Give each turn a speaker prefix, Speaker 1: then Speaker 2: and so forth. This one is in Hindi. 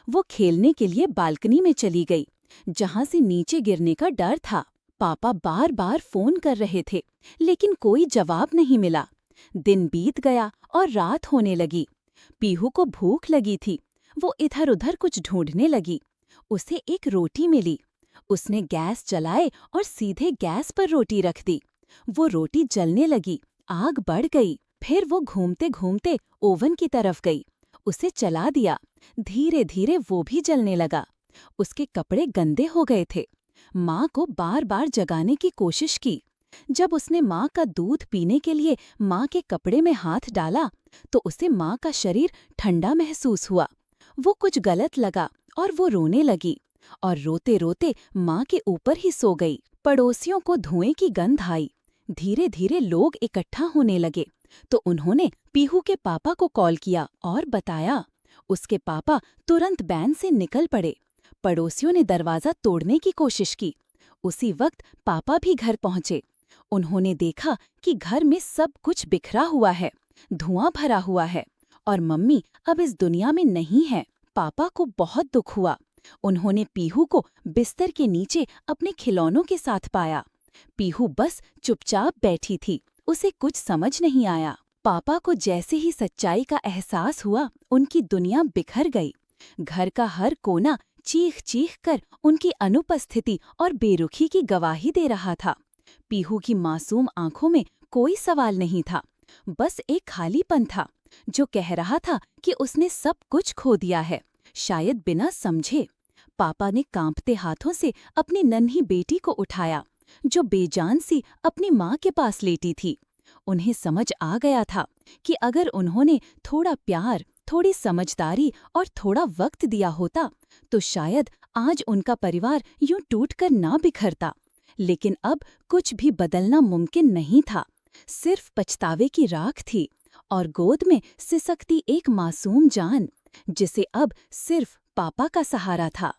Speaker 1: वो खेलने के लिए बालकनी में चली गई, जहां से नीचे गिरने का डर था। पापा बार बार फोन कर रहे थे, लेकिन कोई जवाब नहीं मिला। दिन बीत गया और रात होने लगी। पीहू को भूख लगी थी। वो इधर-उधर कुछ ढूंढने लगी। उसे एक रोटी मिली। उसने गैस जलाए और सीधे गैस पर रोटी रख दी। वो रोटी जलने लगी, आग बढ़ गई। फिर वो घूमते घूमते ओवन की तरफ गई। उसे चला दिया। धीरे धीरे वो भी जलने लगा। उसके कपड़े गंदे हो गए थे। माँ को बार बार जगाने की कोशिश की। जब उसने माँ का दूध पीने के लिए माँ के कपड़े में हाथ डाला, तो उसे माँ का शरीर ठंडा महसूस हुआ। वो कुछ गलत लगा और वो रोने लगी, और रोते रोते माँ के ऊपर ही सो गई। पड़ोसियों को धुएं की गंध आई। धीरे धीरे लोग इकट्ठा होने लगे, तो उन्होंने पीहू के पापा को कॉल किया और बताया। उसके पापा तुरंत वैन से निकल पड़े। पड़ोसियों ने दरवाजा तोड़ने की कोशिश की। उसी वक्त पापा भी घर पहुंचे। उन्होंने देखा कि घर में सब कुछ बिखरा हुआ है, धुआं भरा हुआ है, और मम्मी अब इस दुनिया में नहीं है। पापा को बहुत दुख हुआ। उन्होंने पीहू को बिस्तर के नीचे अपने खिलौनों के साथ पाया। पीहू बस चुपचाप बैठी थी, उसे कुछ समझ नहीं आया। पापा को जैसे ही सच्चाई का एहसास हुआ, उनकी दुनिया बिखर गई। घर का हर कोना चीख चीख कर उनकी अनुपस्थिति और बेरुखी की गवाही दे रहा था। पीहू की मासूम आंखों में कोई सवाल नहीं था, बस एक खालीपन था जो कह रहा था कि उसने सब कुछ खो दिया है, शायद बिना समझे। पापा ने कांपते हाथों से अपनी नन्ही बेटी को उठाया, जो बेजान सी अपनी माँ के पास लेटी थी। उन्हें समझ आ गया था कि अगर उन्होंने थोड़ा प्यार, थोड़ी समझदारी और थोड़ा वक्त दिया होता, तो शायद आज उनका परिवार यूं टूटकर ना बिखरता। लेकिन अब कुछ भी बदलना मुमकिन नहीं था। सिर्फ पछतावे की राख थी, और गोद में सिसकती एक मासूम जान, जिसे अब सिर्फ पापा का सहारा था।